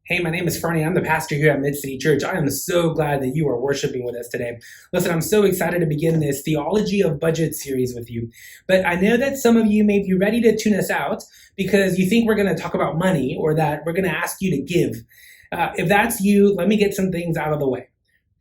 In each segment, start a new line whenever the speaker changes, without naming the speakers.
Hey, my name is Fernie. I'm the pastor here at Mid-City Church. I am so glad that you are worshiping with us today. Listen, I'm so excited to begin this Theology of Budget series with you. But I know that some of you may be ready to tune us out because you think we're going to talk about money or that we're going to ask you to give. If that's you, let me get some things out of the way.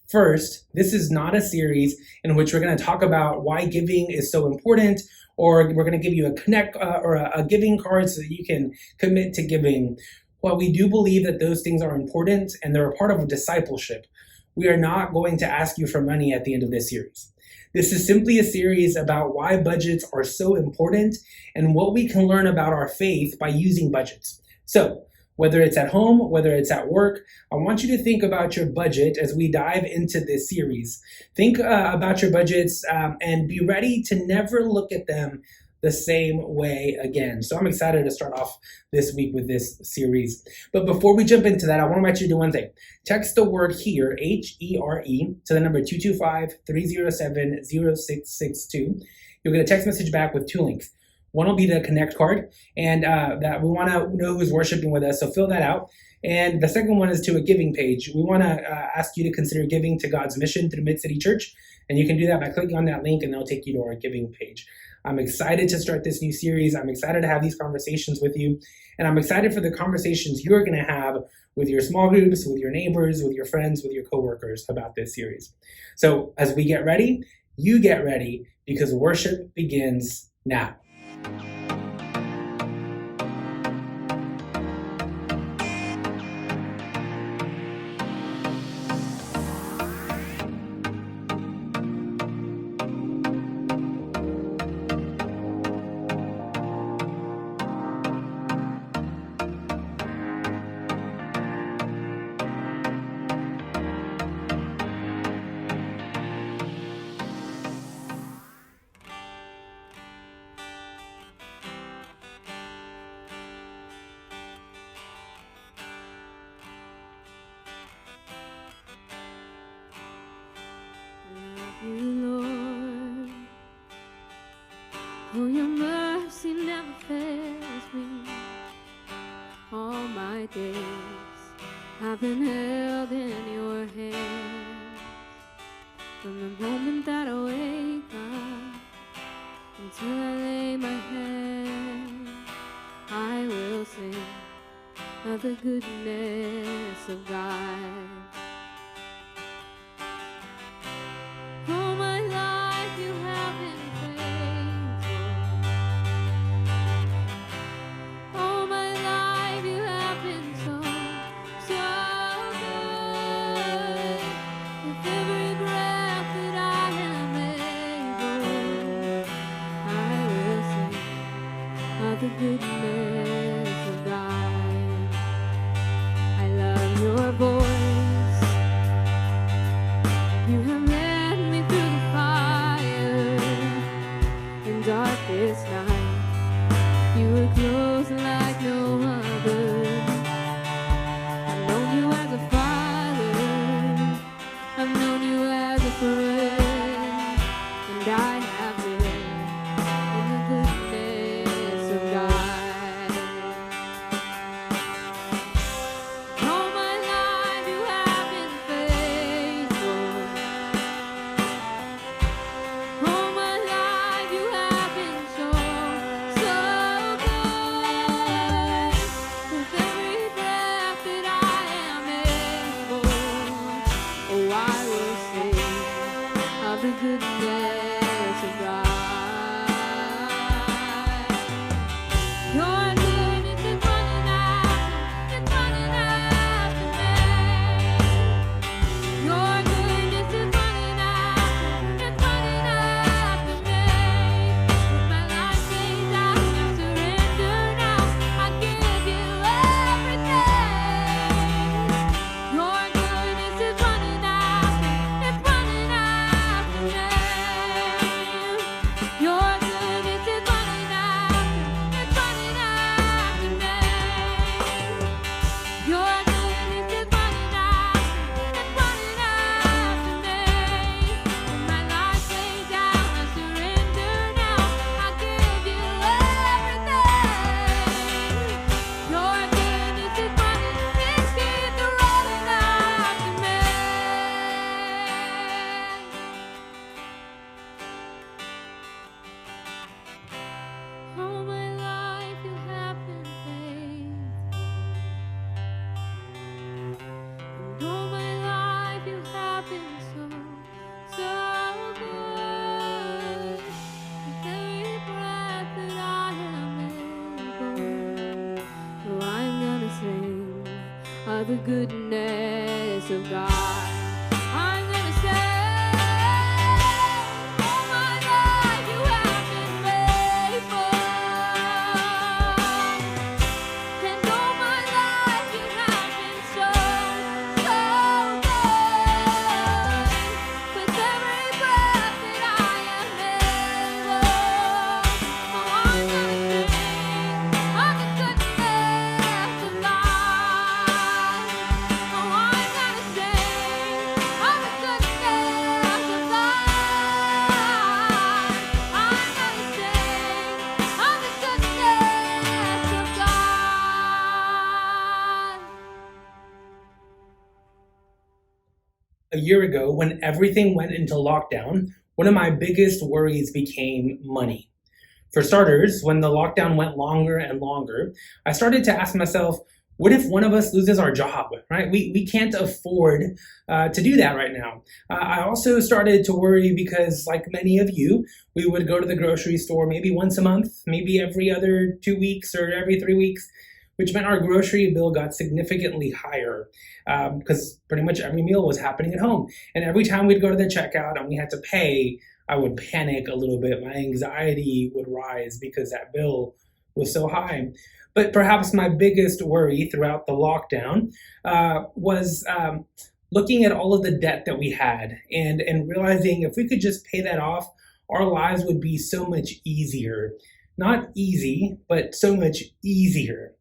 First, this is not a series in which we're going to talk about why giving is so important, or we're going to give you a connect or a giving card so that you can commit to giving. While we do believe that those things are important and they're a part of discipleship, we are not going to ask you for money at the end of this series. This is simply a series about why budgets are so important and what we can learn about our faith by using budgets. So, whether it's at home, whether it's at work, I want you to think about your budget as we dive into this series. Think about your budgets and be ready to never look at them the same way again. So I'm excited to start off this week with this series. But before we jump into that, I want to invite you to do one thing. Text the word HERE, HERE, to the number 225-307-0662. You'll get a text message back with two links. One will be the connect card, and that we want to know who's worshiping with us, so fill that out. And the second one is to a giving page. We want to ask you to consider giving to God's mission through Mid-City Church, and you can do that by clicking on that link, and it'll take you to our giving page. I'm excited to start this new series. I'm excited to have these conversations with you, and I'm excited for the conversations you're going to have with your small groups, with your neighbors, with your friends, with your coworkers about this series. So as we get ready, you get ready, because worship begins now.
Oh, your mercy never fails me. All my days I've been held in your hands. From the moment that I wake up until I lay my head, I will sing of the goodness of God. All my life you have been the goodness of God. I love your voice. of the goodness of God. I'm gonna say, all my life you have been faithful, and all my life you have been so, so good. With every breath that I am able, oh, I'm gonna sing of the goodness of God. Oh, I'm gonna sing of the goodness of God. I'm gonna sing of the goodness of God.
A year ago, when everything went into lockdown, one of my biggest worries became money. For starters, when the lockdown went longer and longer, I started to ask myself, what if one of us loses our job, right? We can't afford to do that right now. I also started to worry because, like many of you, we would go to the grocery store maybe once a month, maybe every other 2 weeks or every 3 weeks, which meant our grocery bill got significantly higher because pretty much every meal was happening at home. And every time we'd go to the checkout and we had to pay, I would panic a little bit. My anxiety would rise because that bill was so high. But perhaps my biggest worry throughout the lockdown was looking at all of the debt that we had and realizing if we could just pay that off, our lives would be so much easier. Not easy, but so much easier.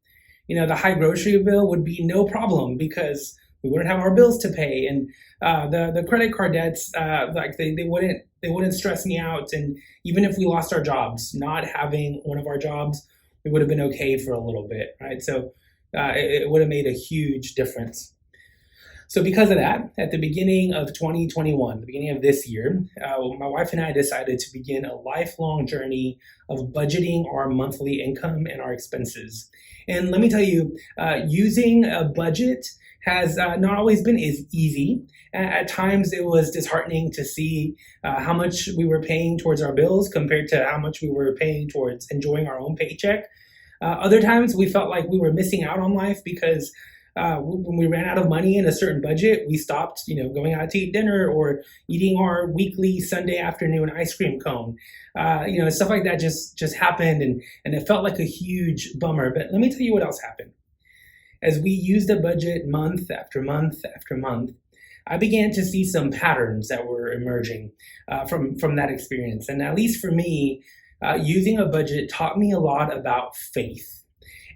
You know, the high grocery bill would be no problem because we wouldn't have our bills to pay, and the credit card debts, like they wouldn't stress me out. And even if we lost our jobs, not having one of our jobs, we would have been okay for a little bit, right? So it would have made a huge difference. So because of that, at the beginning of 2021, the beginning of this year, my wife and I decided to begin a lifelong journey of budgeting our monthly income and our expenses. And let me tell you, using a budget has not always been as easy. At times, it was disheartening to see how much we were paying towards our bills compared to how much we were paying towards enjoying our own paycheck. Other times, we felt like we were missing out on life because when we ran out of money in a certain budget, we stopped, going out to eat dinner or eating our weekly Sunday afternoon ice cream cone. Stuff like that just happened, and it felt like a huge bummer. But let me tell you what else happened. As we used the budget month after month after month, I began to see some patterns that were emerging from that experience. And at least for me, using a budget taught me a lot about faith.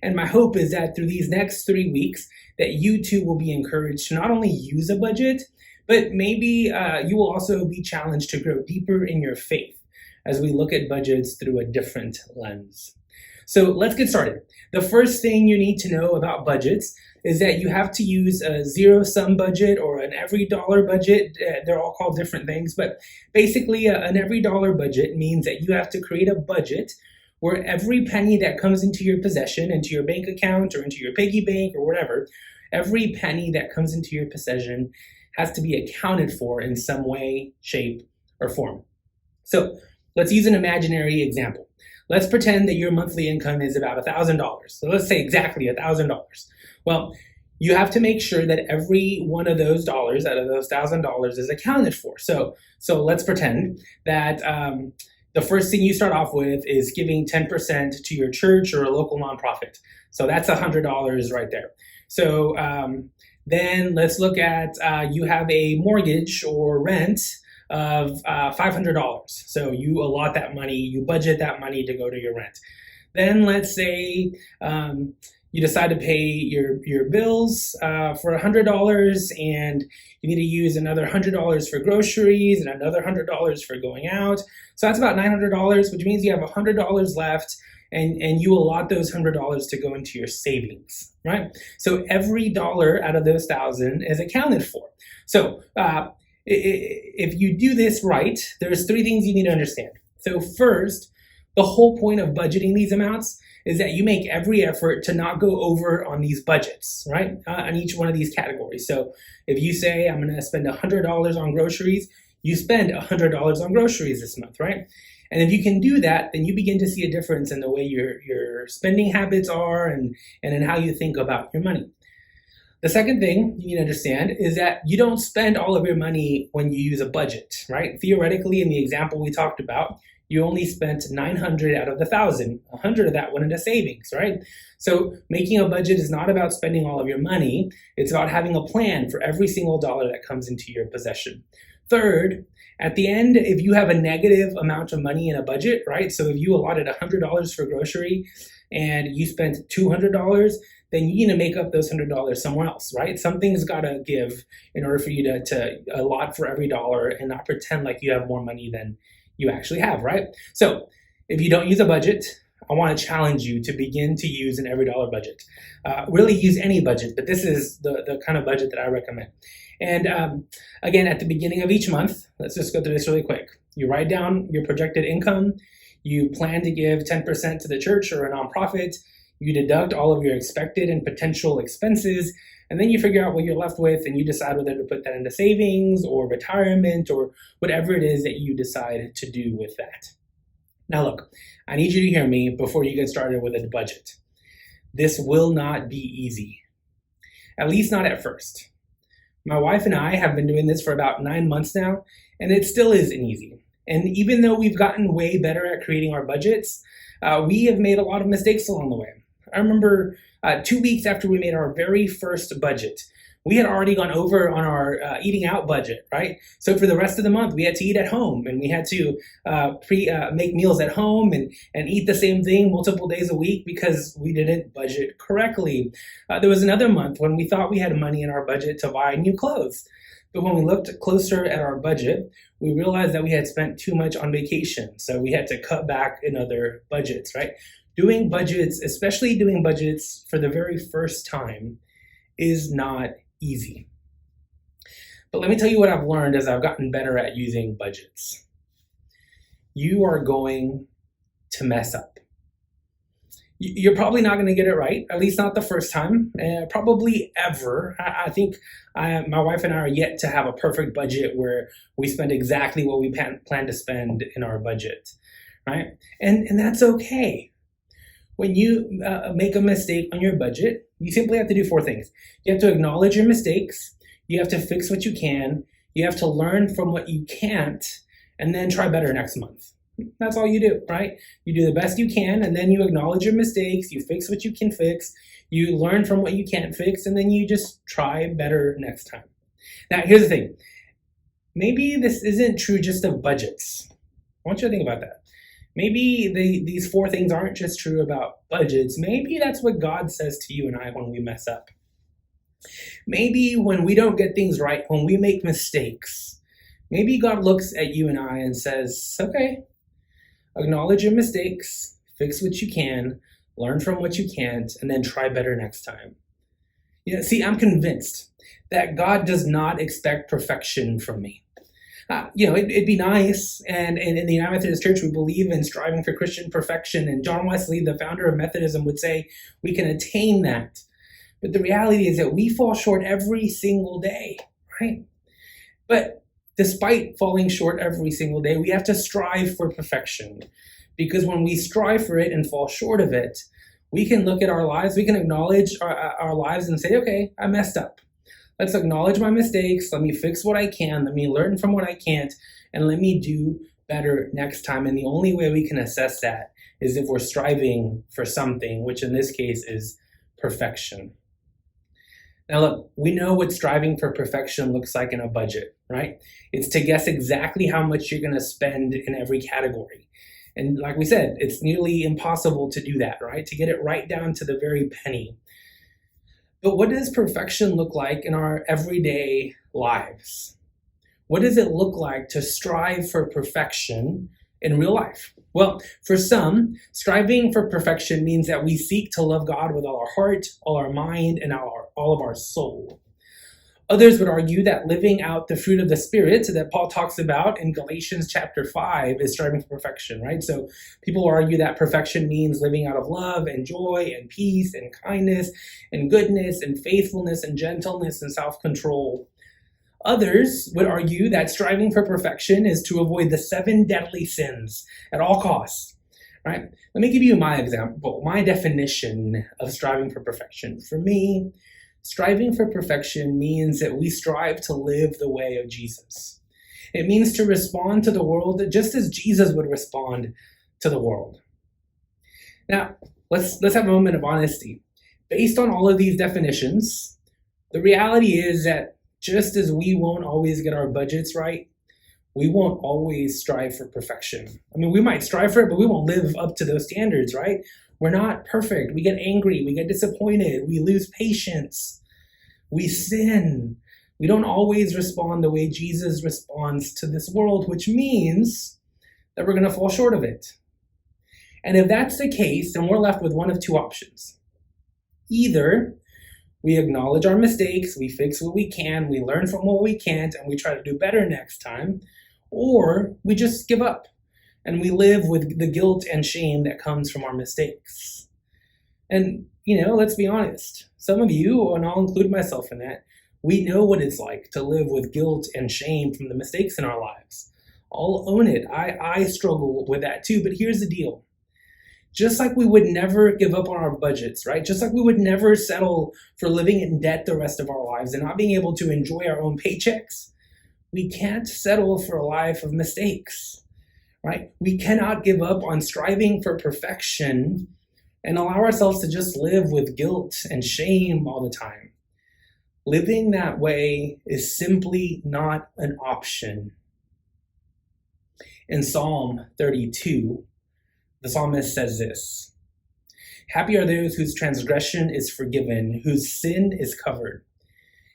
And my hope is that through these next 3 weeks, that you too will be encouraged to not only use a budget, but maybe you will also be challenged to grow deeper in your faith as we look at budgets through a different lens. So let's get started. The first thing you need to know about budgets is that you have to use a zero-sum budget or an every dollar budget. They're all called different things, but basically an every dollar budget means that you have to create a budget where every penny that comes into your possession, into your bank account or into your piggy bank or whatever, every penny that comes into your possession has to be accounted for in some way, shape, or form. So let's use an imaginary example. Let's pretend that your monthly income is about $1,000. So let's say exactly $1,000. Well, you have to make sure that every one of those dollars out of those $1,000 is accounted for. So let's pretend that the first thing you start off with is giving 10% to your church or a local nonprofit. So that's $100 right there. So then let's look at you have a mortgage or rent of $500. So you allot that money, you budget that money to go to your rent. Then let's say you decide to pay your bills for $100, and you need to use another $100 for groceries and another $100 for going out. So that's about $900, which means you have $100 left, and you allot those $100 to go into your savings, right? So every dollar out of those 1,000 is accounted for. So if you do this right, there's 3 things you need to understand. So first, the whole point of budgeting these amounts is that you make every effort to not go over on these budgets, right? On each one of these categories. So if you say, I'm going to spend $100 on groceries, you spend $100 on groceries this month, right? And if you can do that, then you begin to see a difference in the way your spending habits are and in how you think about your money. The second thing you need to understand is that you don't spend all of your money when you use a budget, right? Theoretically, in the example we talked about, you only spent 900 out of the 1,000. 100 of that went into savings, right? So making a budget is not about spending all of your money. It's about having a plan for every single dollar that comes into your possession. Third, at the end, if you have a negative amount of money in a budget, right? So if you allotted $100 for grocery and you spent $200, then you need to make up those $100 somewhere else, right? Something's got to give in order for you to allot for every dollar and not pretend like you have more money than you actually have, right? So if you don't use a budget, I want to challenge you to begin to use an every dollar budget. Really use any budget, but this is the kind of budget that I recommend. And again, at the beginning of each month, let's just go through this really quick. You write down your projected income. You plan to give 10% to the church or a nonprofit. You deduct all of your expected and potential expenses, and then you figure out what you're left with, and you decide whether to put that into savings or retirement or whatever it is that you decide to do with that. Now look, I need you to hear me before you get started with a budget. This will not be easy, at least not at first. My wife and I have been doing this for about 9 months now, and it still isn't easy. And even though we've gotten way better at creating our budgets, we have made a lot of mistakes along the way. I remember 2 weeks after we made our very first budget, we had already gone over on our eating out budget, right? So for the rest of the month, we had to eat at home, and we had to make meals at home and eat the same thing multiple days a week because we didn't budget correctly. There was another month when we thought we had money in our budget to buy new clothes. But when we looked closer at our budget, we realized that we had spent too much on vacation. So we had to cut back in other budgets, right? Doing budgets, especially doing budgets for the very first time, is not easy. But let me tell you what I've learned as I've gotten better at using budgets. You are going to mess up. You're probably not going to get it right, at least not the first time, probably ever. I think my wife and I are yet to have a perfect budget where we spend exactly what we plan to spend in our budget, right? And that's okay. When you make a mistake on your budget, you simply have to do 4 things. You have to acknowledge your mistakes. You have to fix what you can. You have to learn from what you can't, and then try better next month. That's all you do, right? You do the best you can, and then you acknowledge your mistakes. You fix what you can fix. You learn from what you can't fix, and then you just try better next time. Now, here's the thing. Maybe this isn't true just of budgets. I want you to think about that. Maybe these 4 things aren't just true about budgets. Maybe that's what God says to you and I when we mess up. Maybe when we don't get things right, when we make mistakes, maybe God looks at you and I and says, okay, acknowledge your mistakes, fix what you can, learn from what you can't, and then try better next time. See, I'm convinced that God does not expect perfection from me. It'd be nice, and in the United Methodist Church, we believe in striving for Christian perfection, and John Wesley, the founder of Methodism, would say we can attain that. But the reality is that we fall short every single day, right? But despite falling short every single day, we have to strive for perfection, because when we strive for it and fall short of it, we can look at our lives, we can acknowledge our lives and say, okay, I messed up. Let's acknowledge my mistakes. Let me fix what I can. Let me learn from what I can't. And let me do better next time. And the only way we can assess that is if we're striving for something, which in this case is perfection. Now look, we know what striving for perfection looks like in a budget, right? It's to guess exactly how much you're going to spend in every category. And like we said, it's nearly impossible to do that, right? To get it right down to the very penny. But what does perfection look like in our everyday lives? What does it look like to strive for perfection in real life? Well, for some, striving for perfection means that we seek to love God with all our heart, all our mind, and all of our soul. Others would argue that living out the fruit of the Spirit that Paul talks about in Galatians chapter 5 is striving for perfection, right? So people argue that perfection means living out of love and joy and peace and kindness and goodness and faithfulness and gentleness and self-control. Others would argue that striving for perfection is to avoid the 7 deadly sins at all costs, right? Let me give you my example, my definition of striving for perfection. For me, Striving for perfection means that we strive to live the way of Jesus. It means to respond to the world just as Jesus would respond to the world. Now, let's have a moment of honesty. Based on all of these definitions, the reality is that just as we won't always get our budgets right, we won't always strive for perfection. I mean, we might strive for it, but we won't live up to those standards, right? We're not perfect. We get angry. We get disappointed. We lose patience. We sin. We don't always respond the way Jesus responds to this world, which means that we're going to fall short of it. And if that's the case, then we're left with one of two options. Either we acknowledge our mistakes, we fix what we can, we learn from what we can't, and we try to do better next time, or we just give up and we live with the guilt and shame that comes from our mistakes. And, let's be honest. Some of you, and I'll include myself in that, we know what it's like to live with guilt and shame from the mistakes in our lives. I'll own it. I struggle with that too, but here's the deal. Just like we would never give up on our budgets, right? Just like we would never settle for living in debt the rest of our lives and not being able to enjoy our own paychecks, we can't settle for a life of mistakes, right? We cannot give up on striving for perfection and allow ourselves to just live with guilt and shame all the time. Living that way is simply not an option. In Psalm 32, the psalmist says this: "Happy are those whose transgression is forgiven, whose sin is covered.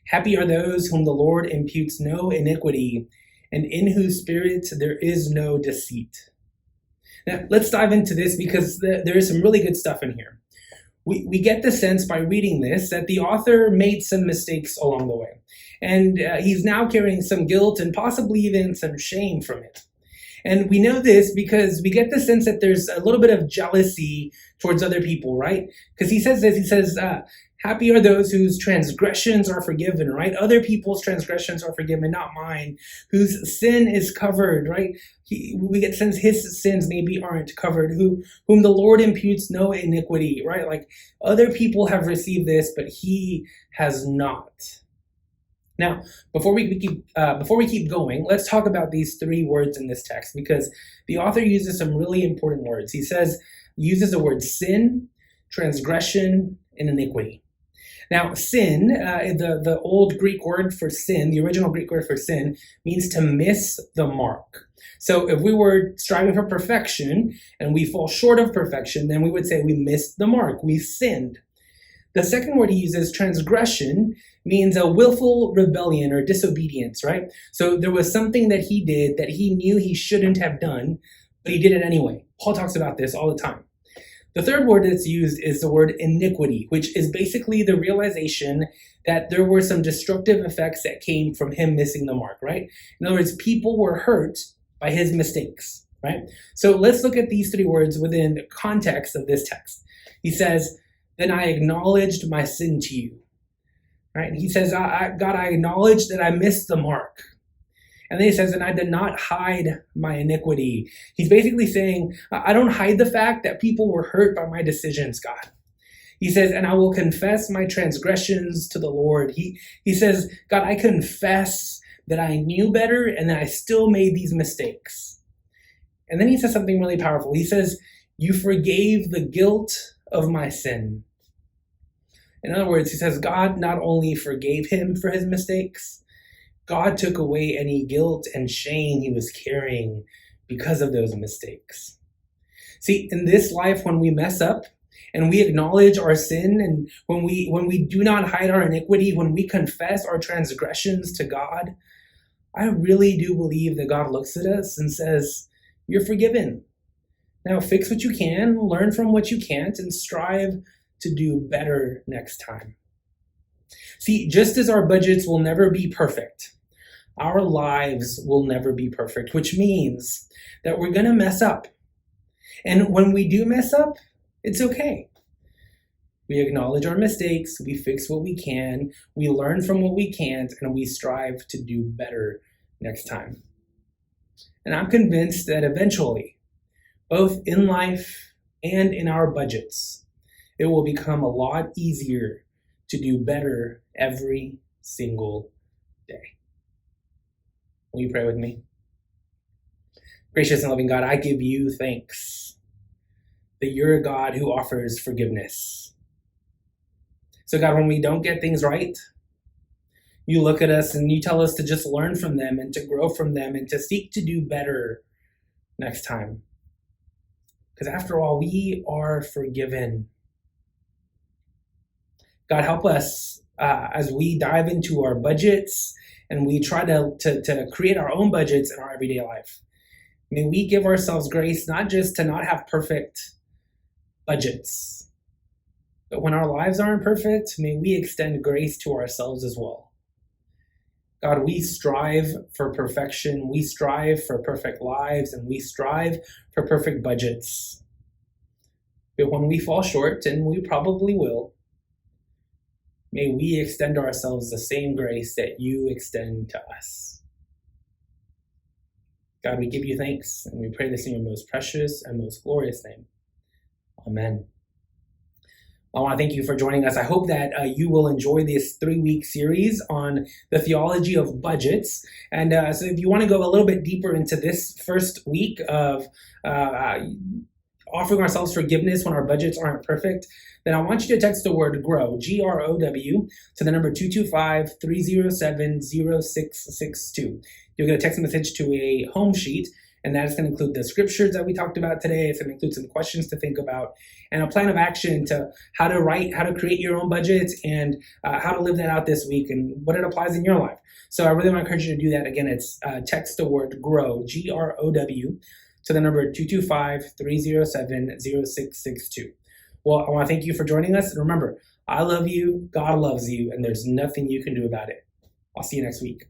Happy are those whom the Lord imputes no iniquity, and in whose spirit there is no deceit." Now, let's dive into this because there is some really good stuff in here. We get the sense by reading this that the author made some mistakes along the way, and he's now carrying some guilt and possibly even some shame from it. And we know this because we get the sense that there's a little bit of jealousy towards other people, right? Because he says this, he says, happy are those whose transgressions are forgiven, right? Other people's transgressions are forgiven, not mine. Whose sin is covered, right? We get the sense his sins maybe aren't covered. Whom the Lord imputes no iniquity, right? Like other people have received this, but he has not. Now, before we keep going, let's talk about these three words in this text because the author uses some really important words. He uses the word sin, transgression, and iniquity. Now, sin, the old Greek word for sin, the original Greek word for sin, means to miss the mark. So if we were striving for perfection and we fall short of perfection, then we would say we missed the mark, we sinned. The second word he uses, transgression, means a willful rebellion or disobedience, right? So there was something that he did that he knew he shouldn't have done, but he did it anyway. Paul talks about this all the time. The third word that's used is the word iniquity, which is basically the realization that there were some destructive effects that came from him missing the mark, right? In other words, people were hurt by his mistakes, right? So let's look at these three words within the context of this text. He says, "Then I acknowledged my sin to you." Right? He says, God, I acknowledge that I missed the mark. And then he says, and I did not hide my iniquity. He's basically saying, I don't hide the fact that people were hurt by my decisions, God. He says, and I will confess my transgressions to the Lord. He says, God, I confess that I knew better and that I still made these mistakes. And then he says something really powerful. He says, you forgave the guilt of my sin. In other words, he says God not only forgave him for his mistakes, God took away any guilt and shame he was carrying because of those mistakes. See, in this life, when we mess up and we acknowledge our sin, and when we do not hide our iniquity, when we confess our transgressions to God, I really do believe that God looks at us and says, you're forgiven. Now fix what you can, learn from what you can't, and strive to do better next time. See, just as our budgets will never be perfect, our lives will never be perfect, which means that we're going to mess up. And when we do mess up, it's okay. We acknowledge our mistakes, we fix what we can, we learn from what we can't, and we strive to do better next time. And I'm convinced that eventually, both in life and in our budgets, it will become a lot easier to do better every single day. Will you pray with me? Gracious and loving God, I give you thanks that you're a God who offers forgiveness. So God, when we don't get things right, you look at us and you tell us to just learn from them and to grow from them and to seek to do better next time. Because after all, we are forgiven. God, help us as we dive into our budgets and we try to create our own budgets in our everyday life. May we give ourselves grace not just to not have perfect budgets, but when our lives aren't perfect, may we extend grace to ourselves as well. God, we strive for perfection, we strive for perfect lives, and we strive for perfect budgets. But when we fall short, and we probably will, may we extend ourselves the same grace that you extend to us. God, we give you thanks, and we pray this in your most precious and most glorious name. Amen. I want to thank you for joining us. I hope that you will enjoy this 3-week series on the theology of budgets. And so if you want to go a little bit deeper into this first week of offering ourselves forgiveness when our budgets aren't perfect, then I want you to text the word GROW, GROW, to the number 225-307-0662. You'll get a text message to a home sheet, and that is going to include the scriptures that we talked about today. It's going to include some questions to think about and a plan of action to how to create your own budgets and how to live that out this week and what it applies in your life. So I really want to encourage you to do that. Again, it's text the word GROW, GROW, to the number 225-307-0662. Well, I want to thank you for joining us. And remember, I love you, God loves you, and there's nothing you can do about it. I'll see you next week.